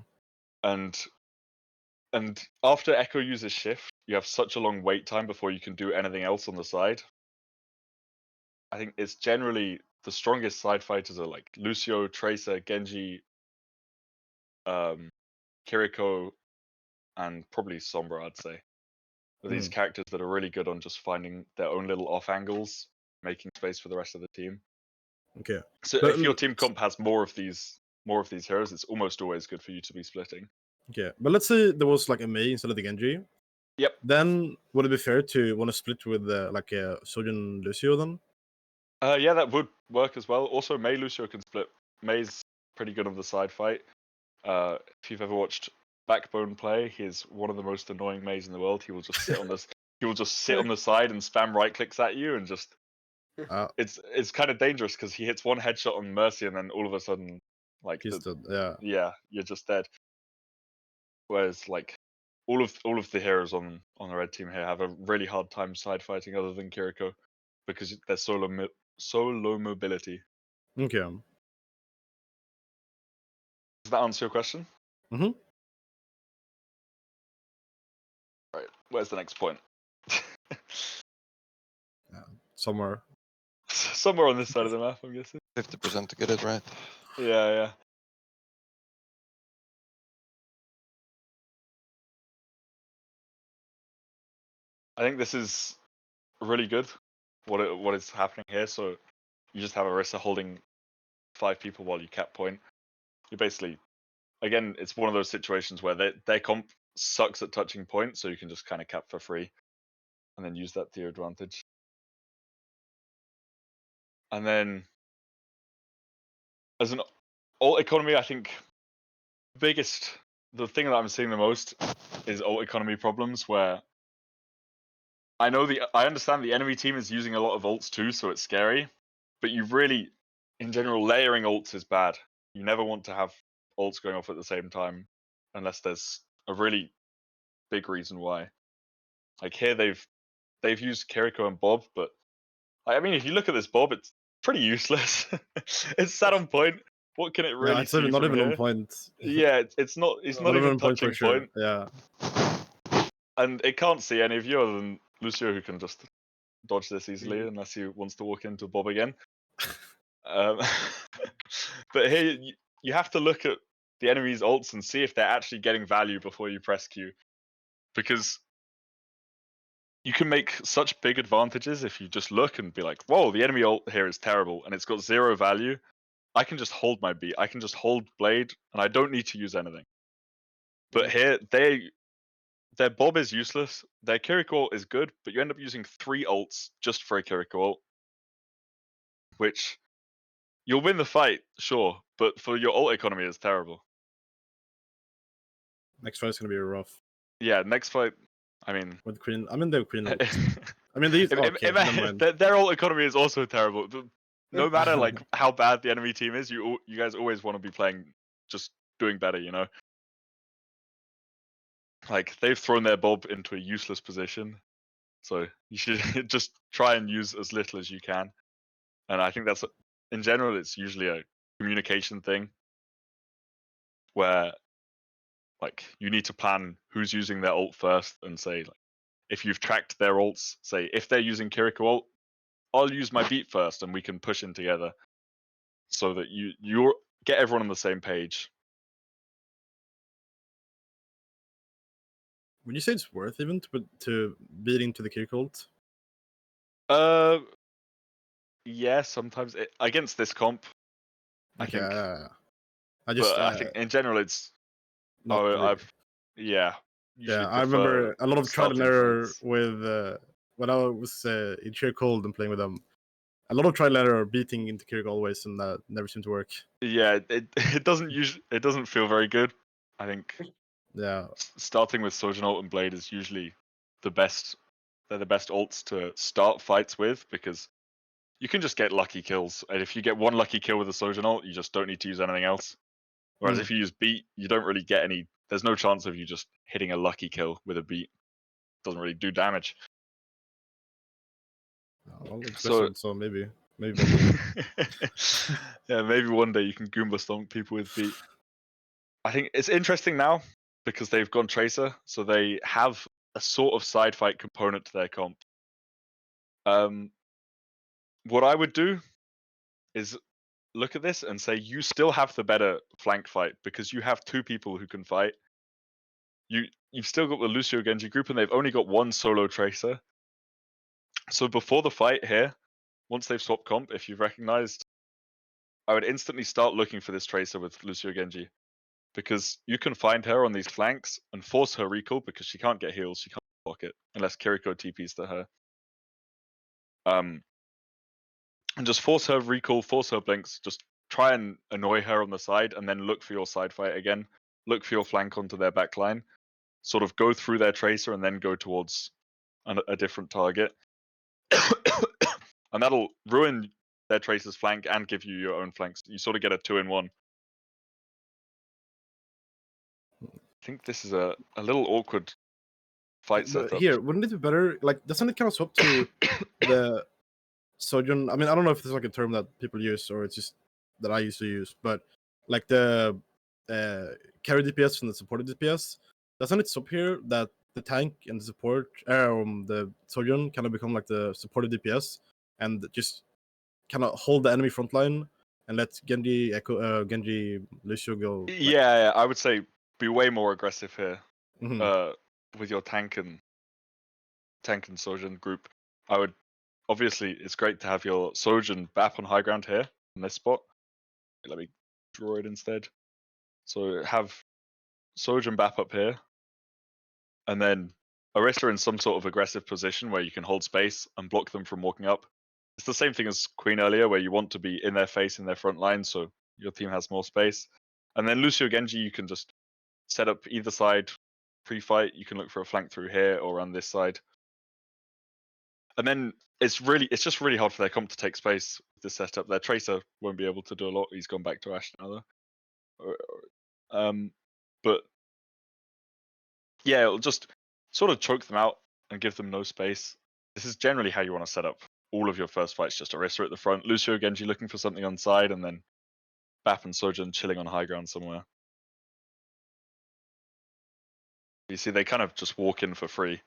And after Echo uses shift, you have such a long wait time before you can do anything else on the side. I think it's generally the strongest side fighters are like Lucio, Tracer, Genji, Kiriko, and probably Sombra, I'd say. These characters that are really good on just finding their own little off angles, making space for the rest of the team.
Okay.
So
But
if your team comp has more of these heroes, it's almost always good for you to be splitting.
Okay. But let's say there was like a Mei instead of the Genji.
Yep.
Then would it be fair to want to split with like a Sojourn Lucio then?
Yeah, that would work as well. Also, Mei Lucio can split. Mei's pretty good on the side fight. If you've ever watched Backbone play, he's one of the most annoying Meis in the world. He will just sit on this. He will just sit on the side and spam right clicks at you, and just it's kind of dangerous because he hits one headshot on Mercy, and then all of a sudden, like
He's dead.
yeah, you're just dead. Whereas like all of the heroes on the red team here have a really hard time side fighting, other than Kiriko, because they're so low mobility.
Okay.
Does that answer your question?
Mm-hmm.
Right. Where's the next point?
Somewhere.
Somewhere on this side of the map, I'm guessing.
50% to get it right.
Yeah. I think this is really good. What is happening here? So you just have Orisa holding 5 people while you cap point. You basically, again, it's one of those situations where their comp sucks at touching point, so you can just kind of cap for free, and then use that to your advantage. And then, as an ult economy, I think the thing that I'm seeing the most is ult economy problems, where I understand the enemy team is using a lot of ults too, so it's scary. But you really, in general, layering ults is bad. You never want to have ults going off at the same time, unless there's a really big reason why. Like here, they've used Kiriko and Bob, but I mean, if you look at this Bob, it's pretty useless. It's sat on point. What can it really
Yeah, it's
see
not
from
even
here?
on point.
Yeah, it's not. It's not even touching
for sure.
point,
Yeah.
and it can't see any of you other than Lucio, who can just dodge this easily unless he wants to walk into Bob again. Um, but here you have to look at the enemy's ults and see if they're actually getting value before you press Q, because you can make such big advantages if you just look and be like, whoa, the enemy ult here is terrible and it's got 0 value. I can just hold my beat, I can just hold blade, and I don't need to use anything. But here, their Bob is useless, their Kiriko ult is good, but you end up using 3 ults just for a Kiriko ult, which you'll win the fight, sure, but for your ult economy, it's terrible.
Next fight is gonna be rough
Yeah, next fight, I mean...
with Queen. I mean, the Queen. I mean, these. Okay, never mind.
their ult economy is also terrible. No matter like how bad the enemy team is, you guys always want to be playing, just doing better, you know? Like, they've thrown their Bob into a useless position, so you should just try and use as little as you can. And I think that's, in general, it's usually a communication thing, where like you need to plan who's using their ult first, and say, like, if you've tracked their ults, say if they're using Kiriko ult, I'll use my beat first, and we can push in together, so that you get everyone on the same page.
Would you say it's worth even to beat into the Kiriko ult?
Yeah, sometimes against this comp, I
Okay,
think.
I just.
But I think in general, it's.
Not really.
Yeah.
Yeah, I remember a lot of trial and error with when I was in Sheer Cold and playing with them. A lot of trial and error beating into Kiriko always, and that never seemed to work.
Yeah, it doesn't feel very good. I think.
Yeah.
Starting with Sojourn ult and Blade is usually the best. They're the best ults to start fights with, because you can just get lucky kills, and if you get one lucky kill with a Sojourn ult, you just don't need to use anything else. Whereas if you use beat, you don't really get any. There's no chance of you just hitting a lucky kill with a beat. It doesn't really do damage.
Well, it's
So-
best, so maybe.
Yeah, maybe one day you can Goomba stomp people with beat. I think it's interesting now because they've gone Tracer, so they have a sort of side fight component to their comp. What I would do is look at this and say you still have the better flank fight because you have 2 people who can fight. You've still got the Lucio Genji group, and they've only got 1 solo Tracer. So before the fight here, once they've swapped comp, if you've recognized, I would instantly start looking for this Tracer with Lucio Genji, because you can find her on these flanks and force her recall because she can't get heals, she can't block it unless Kiriko TPs to her. And just force her recall, force her blinks, just try and annoy her on the side, and then look for your side fight again. Look for your flank onto their back line. Sort of go through their Tracer and then go towards a different target. And that'll ruin their Tracer's flank and give you your own flanks. You sort of get a 2-in-1. I think this is a little awkward fight
But
setup.
here, wouldn't it be better? Like, doesn't it kind of swap to the Sojourn? I mean, I don't know if there's like a term that people use or it's just that I used to use, but like the carry DPS and the supported DPS, doesn't it swap here that the tank and the support, the Sojourn kind of become like the supported DPS and just kind of hold the enemy front line and let Genji, Genji, Lucio go? Like,
Yeah, I would say be way more aggressive here.
mhm.
With your tank and Sojourn group. I would obviously, it's great to have your Sojourn BAP on high ground here in this spot. Let me draw it instead. So have Sojourn BAP up here, and then Orisa in some sort of aggressive position where you can hold space and block them from walking up. It's the same thing as Queen earlier, where you want to be in their face, in their front line, so your team has more space. And then Lucio Genji, you can just set up either side pre-fight. You can look for a flank through here or on this side. And then it's just really hard for their comp to take space with this setup. Their Tracer won't be able to do a lot. He's gone back to Ashe now, though. But yeah, it'll just sort of choke them out and give them no space. This is generally how you want to set up all of your first fights. Just Orisa at the front, Lucio Genji looking for something on side, and then BAP and Sojourn chilling on high ground somewhere. You see, they kind of just walk in for free.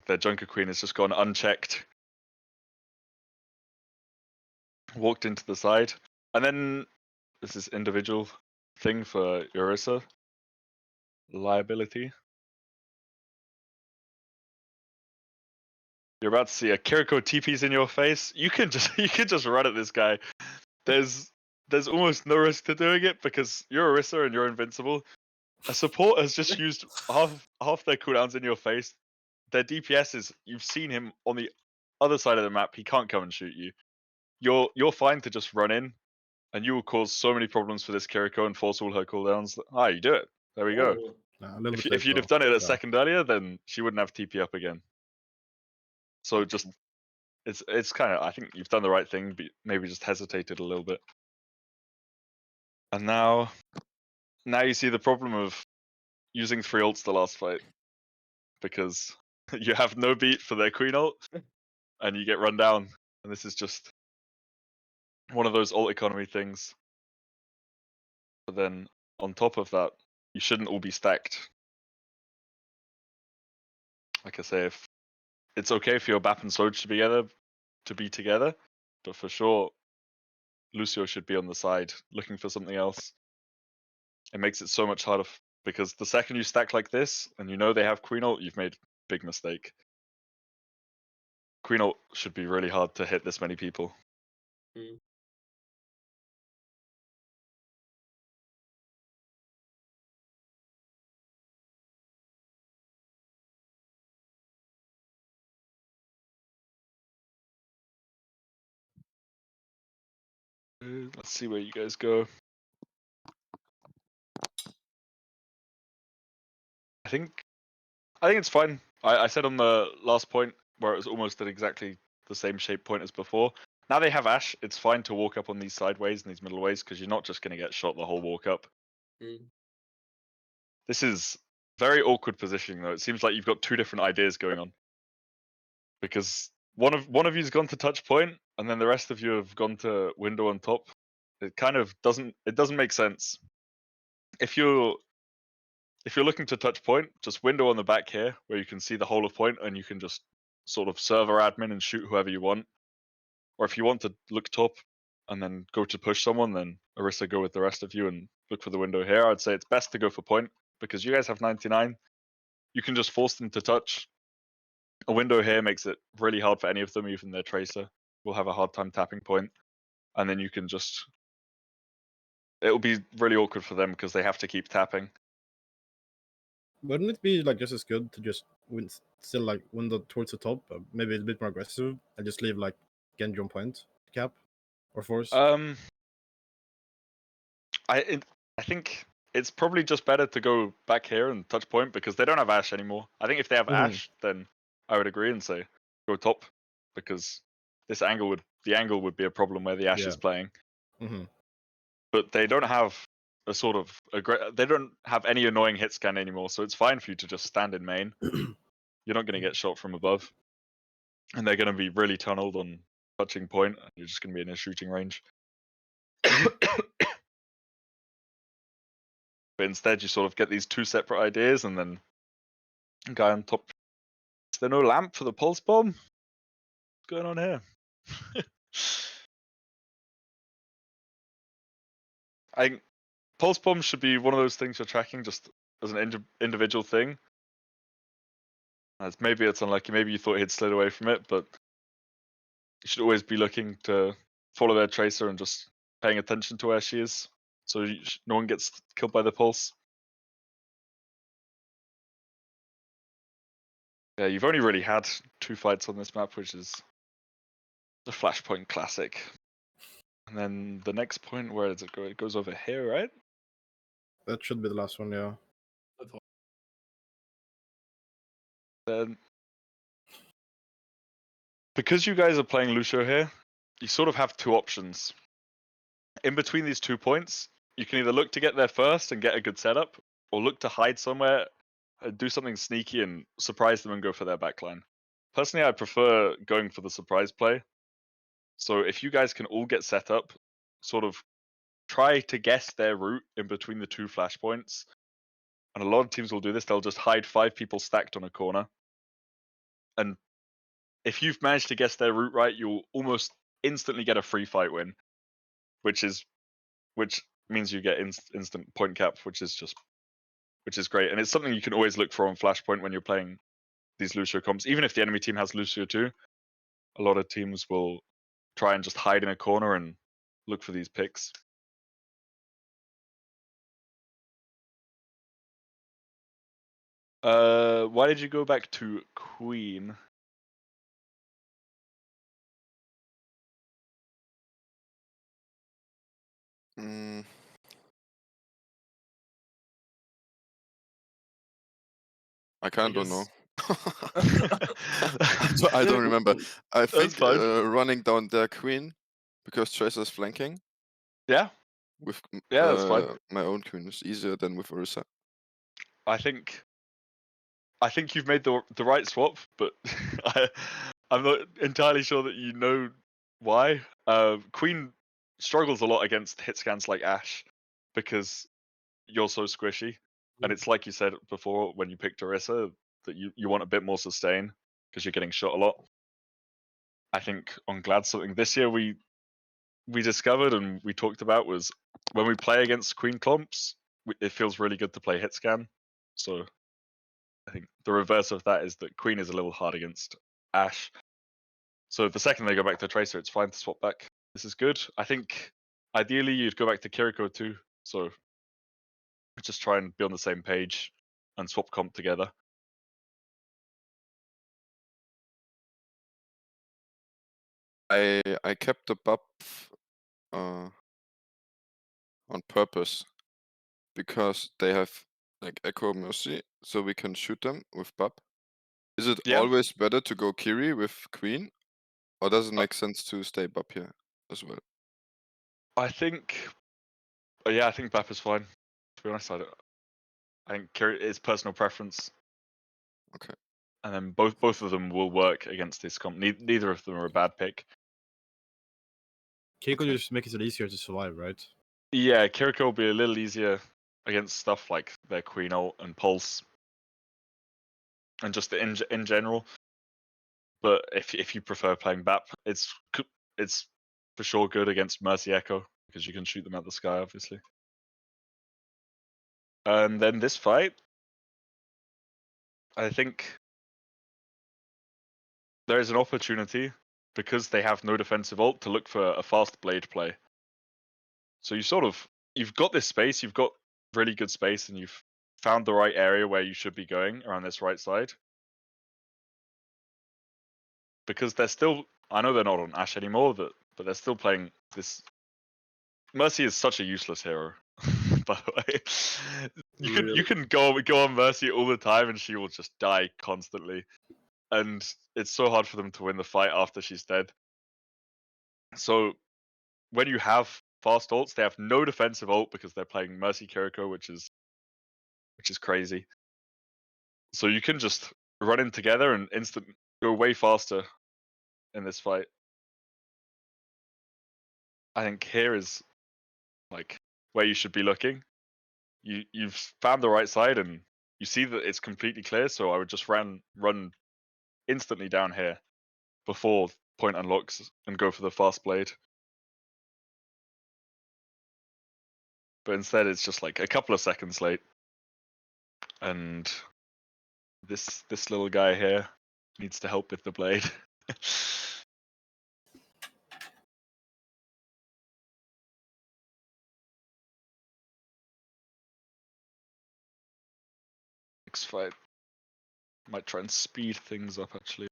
their Junker Queen has just gone unchecked. Walked into the side. And then this is individual thing for Orisa. Liability. You're about to see a Kiriko TP's in your face. You can just run at this guy. There's almost no risk to doing it because you're Orisa and you're invincible. A support has just used half their cooldowns in your face. Their DPS is, you've seen him on the other side of the map. He can't come and shoot you. You're fine to just run in, and you will cause so many problems for this Kiriko and force all her cooldowns. Ah, you do it. There we go.
Oh,
Nah, a little bit
If
late,
you'd have
though.
done it a
Yeah.
second earlier, then she wouldn't have TP up again. So just it's kind of, I think you've done the right thing, but maybe just hesitated a little bit. And now you see the problem of using 3 ults the last fight, because you have no beat for their queen ult, and you get run down. And this is just one of those ult economy things. But then on top of that, you shouldn't all be stacked. Like I say, if it's okay for your BAP and Soj to be together, but for sure, Lucio should be on the side looking for something else. It makes it so much harder because the second you stack like this and you know they have Queen ult, you've made a big mistake. Queen ult should be really hard to hit this many people.
Mm.
Let's see where you guys go. I think it's fine. I said on the last point where it was almost at exactly the same shape point as before. Now they have Ashe, it's fine to walk up on these sideways and these middle ways because you're not just going to get shot the whole walk up.
Mm.
This is very awkward positioning though. It seems like you've got 2 different ideas going on. Because one of you's gone to touch point and then the rest of you have gone to window on top. It kind of doesn't make sense. If you're looking to touch point, just window on the back here where you can see the whole of point and you can just sort of server admin and shoot whoever you want. Or if you want to look top and then go to push someone, then Orisa go with the rest of you and look for the window here. I'd say it's best to go for point because you guys have 99. You can just force them to touch. A window here makes it really hard for any of them, even their tracer will have a hard time tapping point. And then you can just, it'll be really awkward for them because they have to keep tapping.
Wouldn't it be like just as good to just still like window towards the top, maybe a bit more aggressive, and just leave like Genji on point cap or force?
I think it's probably just better to go back here and touch point because they don't have Ashe anymore. I think if they have Ashe, then I would agree and say go top because the angle would be a problem where the Ashe is playing. But they don't have a sort of they don't have any annoying hit scan anymore, so it's fine for you to just stand in main. You're not going to get shot from above, and they're going to be really tunneled on touching point. And you're just going to be in a shooting range. But instead, you sort of get these 2 separate ideas, and then guy on top. Is there no lamp for the pulse bomb? What's going on here? I think pulse bomb should be one of those things you're tracking just as an individual thing. As maybe it's unlucky. Maybe you thought he'd slid away from it, but you should always be looking to follow their tracer and just paying attention to where she is, so no one gets killed by the pulse. Yeah, you've only really had 2 fights on this map, which is the Flashpoint Classic. And then the next point, where does it go? It goes over here, right?
That should be the last one, yeah.
Then, because you guys are playing Lucio here, you sort of have 2 options. In between these 2 points, you can either look to get there first and get a good setup, or look to hide somewhere, do something sneaky and surprise them and go for their backline. Personally, I prefer going for the surprise play. So if you guys can all get set up, sort of try to guess their route in between the 2 flashpoints. And a lot of teams will do this. They'll just hide 5 people stacked on a corner. and if you've managed to guess their route right, you'll almost instantly get a free fight win, which means you get instant point cap, which is great, and it's something you can always look for on Flashpoint when you're playing these Lucio comps. Even if the enemy team has Lucio too, a lot of teams will try and just hide in a corner and look for these picks. Why did you go back to Queen?
Mm. I kind of don't know. I don't remember. I think
fine.
running down their queen because Tracer's flanking
Yeah,
with
yeah, that's fine.
my own queen is easier than with Orisa.
I think you've made the right swap, but I'm not entirely sure that you know why. Queen struggles a lot against hit scans like Ashe because you're so squishy, and it's like you said before when you picked Orisa that you want a bit more sustain because you're getting shot a lot. I think on Glad something this year we discovered and we talked about was when we play against Queen clumps, it feels really good to play hit scan. So I think the reverse of that is that Queen is a little hard against Ashe. So the second they go back to Tracer, it's fine to swap back. This is good. I think ideally you'd go back to Kiriko too. So just try and be on the same page and swap comp together.
I kept the buff on purpose because they have like Echo Mercy, so we can shoot them with buff. Is it
Yeah.
always better to go Kiri with Queen, or does it make sense to stay buff here as well?
I think, yeah, I think BAP is fine. To be honest, I think it's personal preference.
Okay.
And then both of them will work against this comp. Neither of them are a bad pick.
Keiko
Okay.
just makes it easier to survive, right?
Yeah, Kiriko will be a little easier against stuff like their Queen ult and Pulse, and just in general. But if you prefer playing BAP, it's for sure good against Mercy Echo because you can shoot them out the sky, obviously. And then this fight, I think there is an opportunity because they have no defensive ult to look for a fast blade play. So you've got this space, you've got really good space, and you've found the right area where you should be going around this right side. Because they're still, I know they're not on Ashe anymore, but they're still playing this. Mercy is such a useless hero, by the way. You can go on Mercy all the time, and she will just die constantly, and it's so hard for them to win the fight after she's dead. So when you have fast ults, they have no defensive ult because they're playing Mercy Kiriko, which is crazy. So you can just run in together and go way faster in this fight. I think here is like where you should be looking. You've found the right side and you see that it's completely clear. So I would just run instantly down here before point unlocks and go for the fast blade. But instead, it's just like a couple of seconds late, and this little guy here needs to help with the blade. Next fight might try and speed things up actually.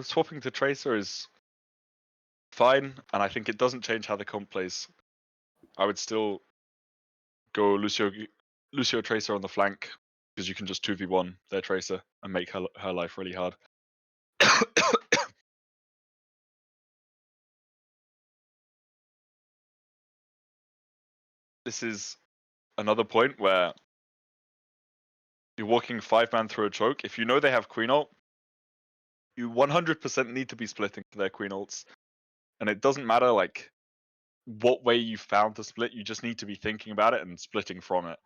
Swapping to Tracer is fine, and I think it doesn't change how the comp plays. I would still go Lucio Tracer on the flank because you can just 2v1 their Tracer and make her life really hard. This is another point where you're walking 5-man through a choke. If you know they have Queen ult, you 100% need to be splitting their Queen ults. And it doesn't matter like what way you found to split. You just need to be thinking about it and splitting from it.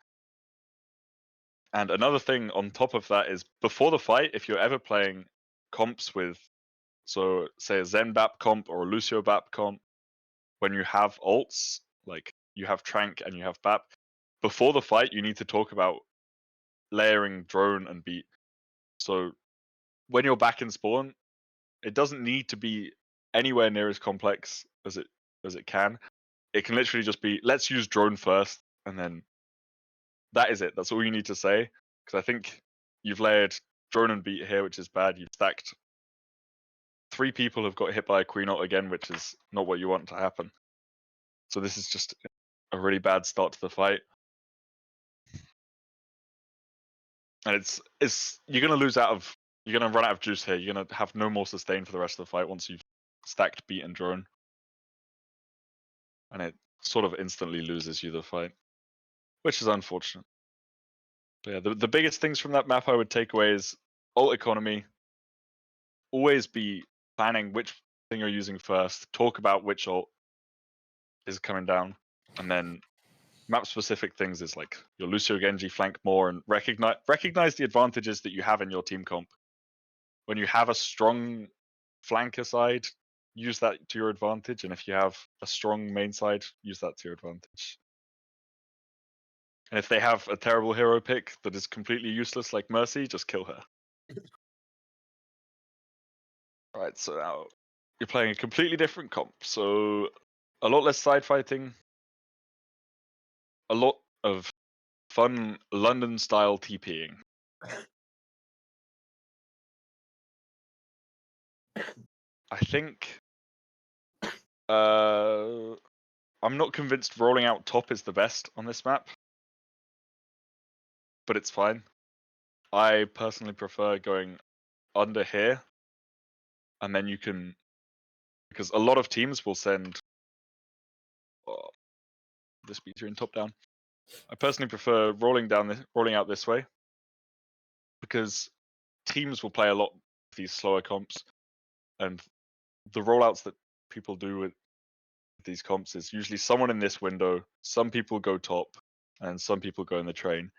And another thing on top of that is before the fight, if you're ever playing comps with, so say a Zen Bap comp or a Lucio Bap comp, when you have ults, like you have Trank and you have Bap, before the fight, you need to talk about layering drone and beat. So when you're back in spawn, it doesn't need to be anywhere near as complex as it can. It can literally just be, let's use drone first, and then that is it. That's all you need to say. Because I think you've layered drone and beat here, which is bad. You've stacked 3 people have got hit by a queen ult again, which is not what you want to happen. So this is just a really bad start to the fight. And it's you're gonna you're gonna run out of juice here. You're gonna have no more sustain for the rest of the fight once you've stacked beat and drone. And it sort of instantly loses you the fight, which is unfortunate. But yeah, the biggest things from that map I would take away is ult economy. Always be planning which thing you're using first. Talk about which ult is coming down, and then map specific things is like your Lucio Genji flank more, and recognize the advantages that you have in your team comp. When you have a strong flanker side, use that to your advantage, and if you have a strong main side, use that to your advantage. And if they have a terrible hero pick that is completely useless like Mercy, just kill her. Right, so now you're playing a completely different comp, so a lot less side fighting, a lot of fun London style TPing. I think I'm not convinced rolling out top is the best on this map, but it's fine. I personally prefer going under here, and then you can, because a lot of teams will send this beater in top down. I personally prefer rolling out this way, because teams will play a lot of these slower comps, and the rollouts that people do with these comps is usually someone in this window, some people go top, and some people go in the train.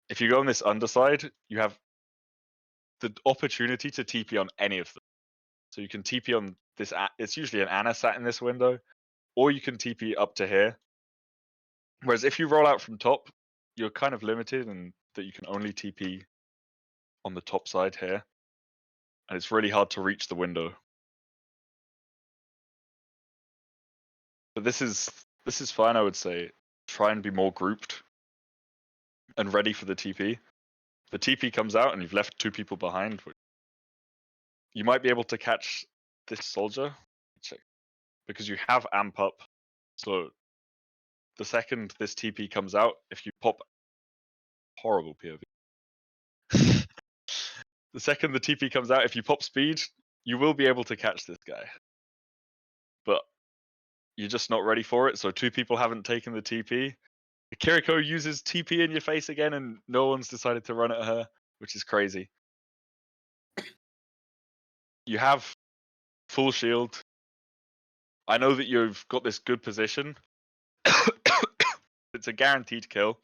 If you go on this underside, you have the opportunity to TP on any of them. So you can TP on this, it's usually an Ana sat in this window, or you can TP up to here. Whereas if you roll out from top, you're kind of limited in that you can only TP on the top side here. And it's really hard to reach the window. But this is fine, I would say. Try and be more grouped and ready for the TP. The TP comes out and you've left 2 people behind. You might be able to catch this soldier. Check. Because you have amp up. So the second this TP comes out, if you pop horrible POV. The second the TP comes out, if you pop speed, you will be able to catch this guy. But you're just not ready for it, so 2 people haven't taken the TP. Kiriko uses TP in your face again, and no one's decided to run at her, which is crazy. You have full shield. I know that you've got this good position. It's a guaranteed kill.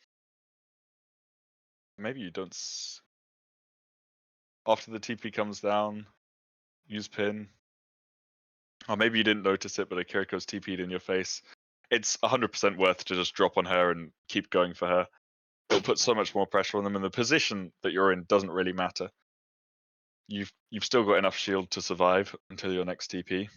Maybe you don't. After the TP comes down, use pin. Or maybe you didn't notice it, but a Kiriko's TP'd in your face. It's 100% worth to just drop on her and keep going for her. It'll put so much more pressure on them, and the position that you're in doesn't really matter. You've still got enough shield to survive until your next TP.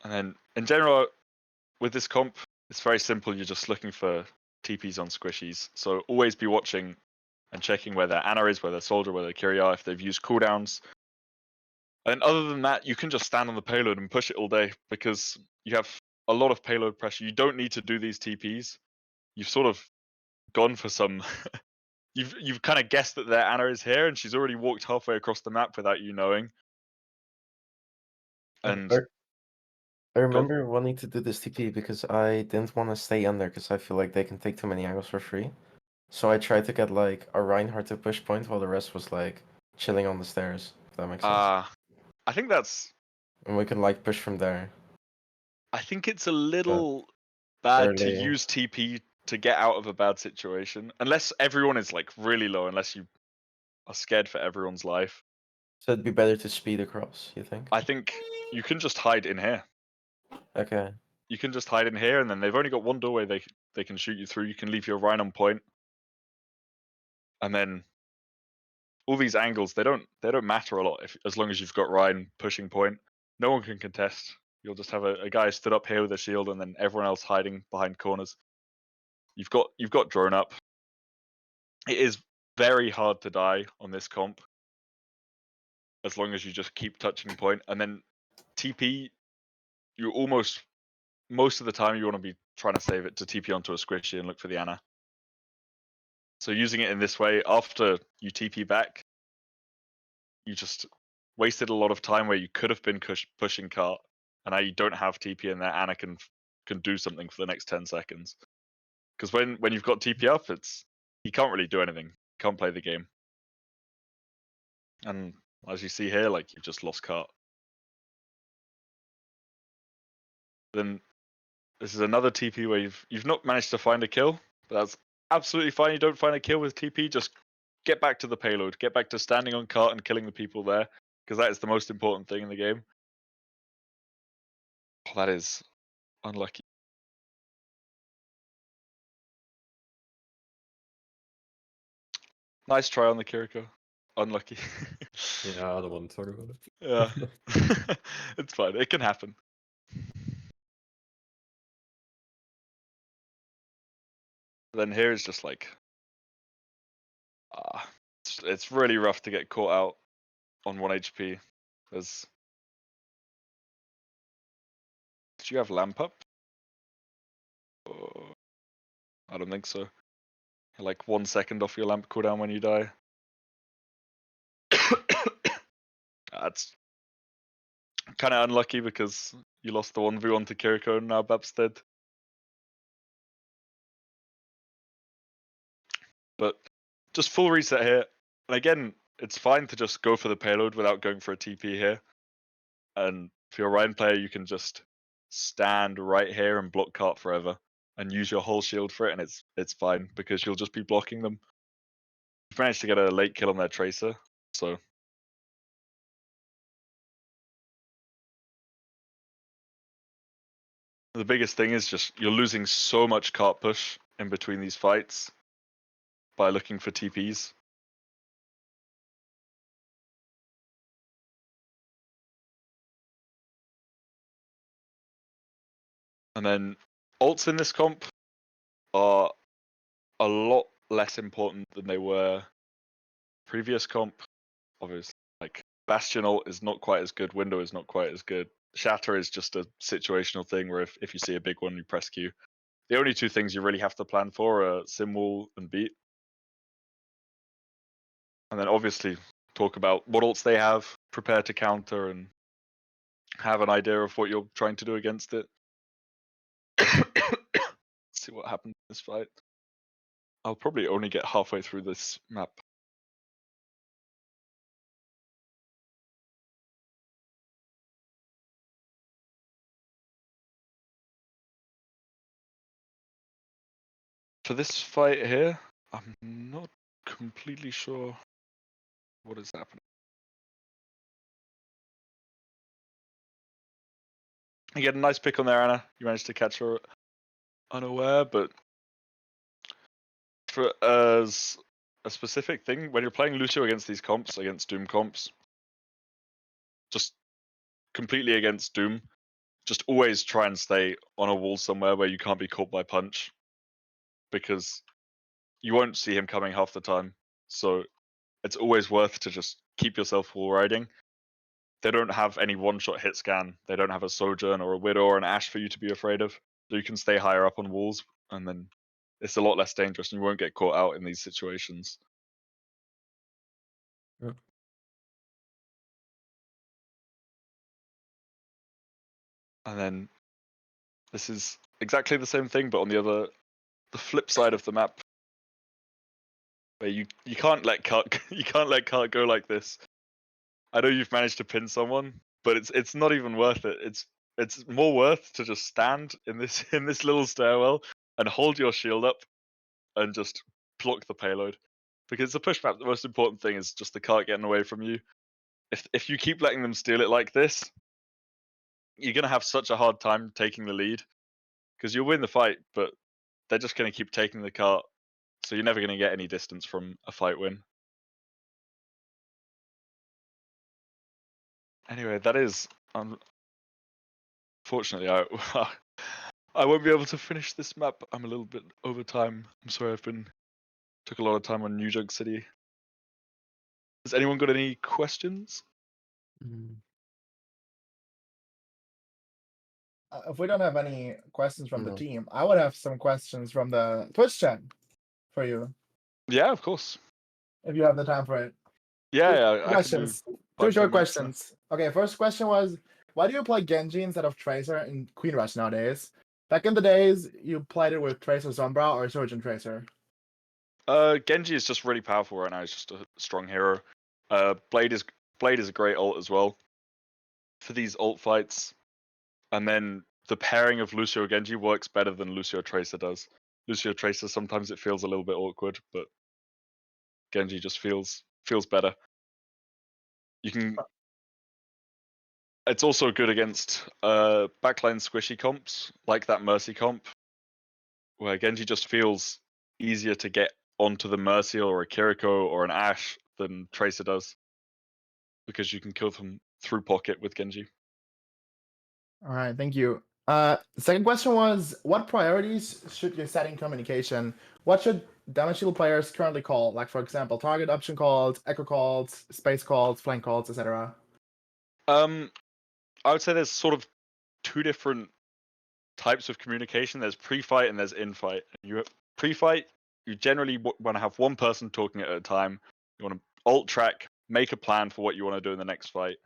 And then in general, with this comp, it's very simple. You're just looking for TPs on squishies. So always be watching and checking where their Ana is, where their soldier, where their Kyria, if they've used cooldowns. And other than that, you can just stand on the payload and push it all day, because you have a lot of payload pressure. You don't need to do these TPs. You've sort of gone for some. You've kind of guessed that their Ana is here, and she's already walked halfway across the map without you knowing. And
I remember wanting to do this TP because I didn't want to stay under, because I feel like they can take too many angles for free. So I tried to get like a Reinhardt to push point while the rest was like chilling on the stairs. If that makes sense.
I think that's.
And we can like push from there.
I think it's a little bad to
early.
use TP to get out of a bad situation, unless everyone is like really low, unless you are scared for everyone's life.
So it'd be better to speed across, you think?
I think you can just hide in here.
Okay.
You can just hide in here, and then they've only got one doorway they can shoot you through. You can leave your Rhine on point, and then all these angles they don't matter a lot as long as you've got Rhine pushing point. No one can contest. You'll just have a guy stood up here with a shield, and then everyone else hiding behind corners. You've got drone up. It is very hard to die on this comp as long as you just keep touching point, and then TP. You almost most of the time you want to be trying to save it to TP onto a squishy and look for the Ana. So using it in this way, after you TP back, you just wasted a lot of time where you could have been pushing cart, and now you don't have TP in there. Ana can do something for the next 10 seconds. Because when you've got TP up, he can't really do anything. He can't play the game. And as you see here, like you've just lost cart. Then this is another TP where you've not managed to find a kill, but that's absolutely fine. You don't find a kill with TP, just get back to the payload, get back to standing on cart and killing the people there, because that is the most important thing in the game. Oh, that is unlucky. Nice try on the Kiriko. Unlucky.
Yeah, I don't want to talk about it.
Yeah. It's fine. It can happen. Then here is just like it's really rough to get caught out on 1 HP. There's do you have lamp up? Oh, I don't think so. You're like 1 second off your lamp cooldown when you die. That's kind of unlucky because you lost the 1v1 to Kiriko and now Bab's dead. But just full reset here. And again, it's fine to just go for the payload without going for a TP here. And if you're a Ryan player, you can just stand right here and block cart forever and use your whole shield for it, and it's fine because you'll just be blocking them. You've managed to get a late kill on their tracer, so the biggest thing is just you're losing so much cart push in between these fights by looking for TPs. And then ults in this comp are a lot less important than they were previous comp. Obviously, like Bastion ult is not quite as good, Window is not quite as good. Shatter is just a situational thing where if you see a big one, you press Q. The only two things you really have to plan for are Simwall and Beat. And then obviously talk about what ults they have, prepare to counter, and have an idea of what you're trying to do against it. Let's see what happens in this fight. I'll probably only get halfway through this map. For this fight here, I'm not completely sure what is happening. You get a nice pick on there, Ana. You managed to catch her unaware, but for as a specific thing, when you're playing Lucio against these comps, against Doom comps, just completely against Doom, just always try and stay on a wall somewhere where you can't be caught by punch, because you won't see him coming half the time. So it's always worth to just keep yourself wall riding. They don't have any one-shot hit scan. They don't have a Sojourn or a Widow or an Ashe for you to be afraid of. So you can stay higher up on walls, and then it's a lot less dangerous, and you won't get caught out in these situations.
Yeah.
And then this is exactly the same thing, but on the flip side of the map. But you can't let Kart you can't let Kart go like this. I know you've managed to pin someone, but it's not even worth it. It's more worth to just stand in this little stairwell and hold your shield up and just block the payload. Because the push map, the most important thing is just the Kart getting away from you. If you keep letting them steal it like this, you're gonna have such a hard time taking the lead. Because you'll win the fight, but they're just gonna keep taking the Kart. So you're never gonna get any distance from a fight win. Anyway, that is unfortunately I won't be able to finish this map. I'm a little bit over time. I'm sorry, took a lot of time on New Jug City. Has anyone got any questions?
If we don't have any questions from the
No.
team, I would have some questions from the Twitch chat for you,
Yeah, of course.
if you have the time for it.
Yeah,
Two
yeah, I can do
questions.
5,
Two
10
short
minutes, yeah.
questions. Okay, first question was, why do you play Genji instead of Tracer in Queen Rush nowadays? Back in the days, you played it with Tracer Sombra or Surgeon Tracer.
Genji is just really powerful right now. He's just a strong hero. Blade is a great ult as well for these ult fights. And then the pairing of Lucio Genji works better than Lucio Tracer does. Lucio Tracer sometimes it feels a little bit awkward, but Genji just feels better. You can. It's also good against backline squishy comps like that Mercy comp, where Genji just feels easier to get onto the Mercy or a Kiriko or an Ashe than Tracer does, because you can kill them through pocket with Genji.
All right, thank you. Second question was, what priorities should you set in communication? What should damage shield players currently call? Like, for example, target option calls, echo calls, space calls, flank calls, etc.
I would say there's sort of two different types of communication. There's pre-fight and there's in-fight. Pre-fight, you generally want to have one person talking at a time. You want to alt track, make a plan for what you want to do in the next fight,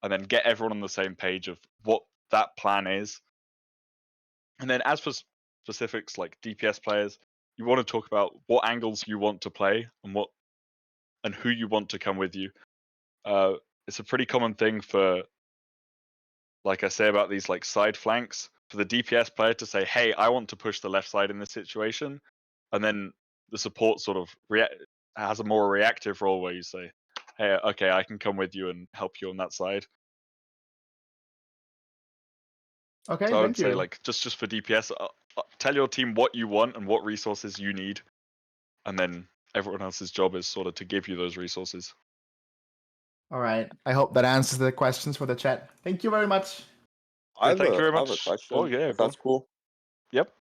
and then get everyone on the same page of what that plan is. And then as for specifics like DPS players, you want to talk about what angles you want to play and who you want to come with you. It's a pretty common thing for, like I say about these like side flanks, for the DPS player to say, "Hey, I want to push the left side in this situation," and then the support sort of has a more reactive role where you say, "Hey, okay, I can come with you and help you on that side."
Okay,
So I would
thank
say,
you.
like, just for DPS, tell your team what you want and what resources you need, and then everyone else's job is sort of to give you those resources.
All right, I hope that answers the questions for the chat. Thank you very much.
Yeah, thank you very
I have a
much.
question.
Oh yeah,
if
go
that's cool.
Yep.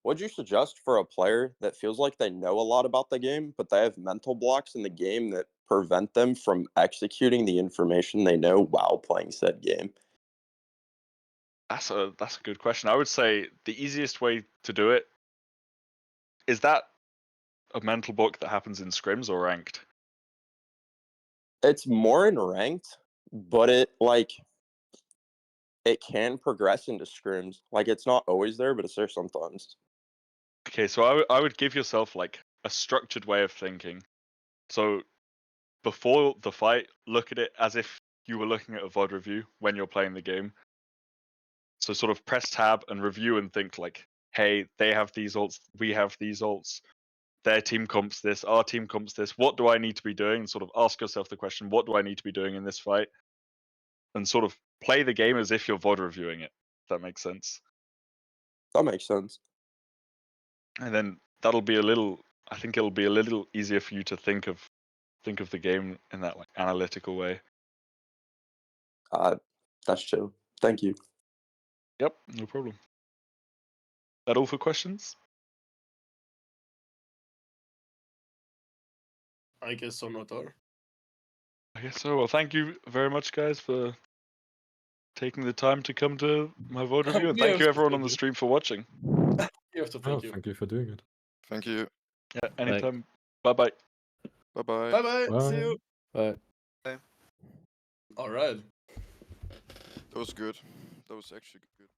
What'd you suggest for a player that feels like they know a lot about the game, but they have mental blocks in the game that prevent them from executing the information they know while playing said game?
That's a good question. I would say the easiest way to do it is that a mental block that happens in scrims or ranked.
It's more in ranked, but it can progress into scrims. Like, it's not always there, but it's there sometimes.
Okay, so I would give yourself like a structured way of thinking. So before the fight, look at it as if you were looking at a VOD review when you're playing the game. So sort of press tab and review and think like, hey, they have these ults, we have these ults. Their team comps this, our team comps this. What do I need to be doing? And sort of ask yourself the question, what do I need to be doing in this fight? And sort of play the game as if you're VOD reviewing it. If that makes sense.
That makes sense.
And then that'll be I think it'll be a little easier for you to think of the game in that like analytical way.
That's chill. Thank you.
Yep, no problem. That all for questions?
I guess so, not all.
I guess so. Well, thank you very much, guys, for taking the time to come to my VOD review, and
We
thank
have
you
to
everyone on
thank
the
you.
stream for watching.
You have to
Oh,
thank you.
thank you for doing it.
Thank you.
Yeah, anytime. Bye bye.
Bye bye.
Bye bye.
Bye.
See you.
Bye.
All right.
That was good. That was actually good.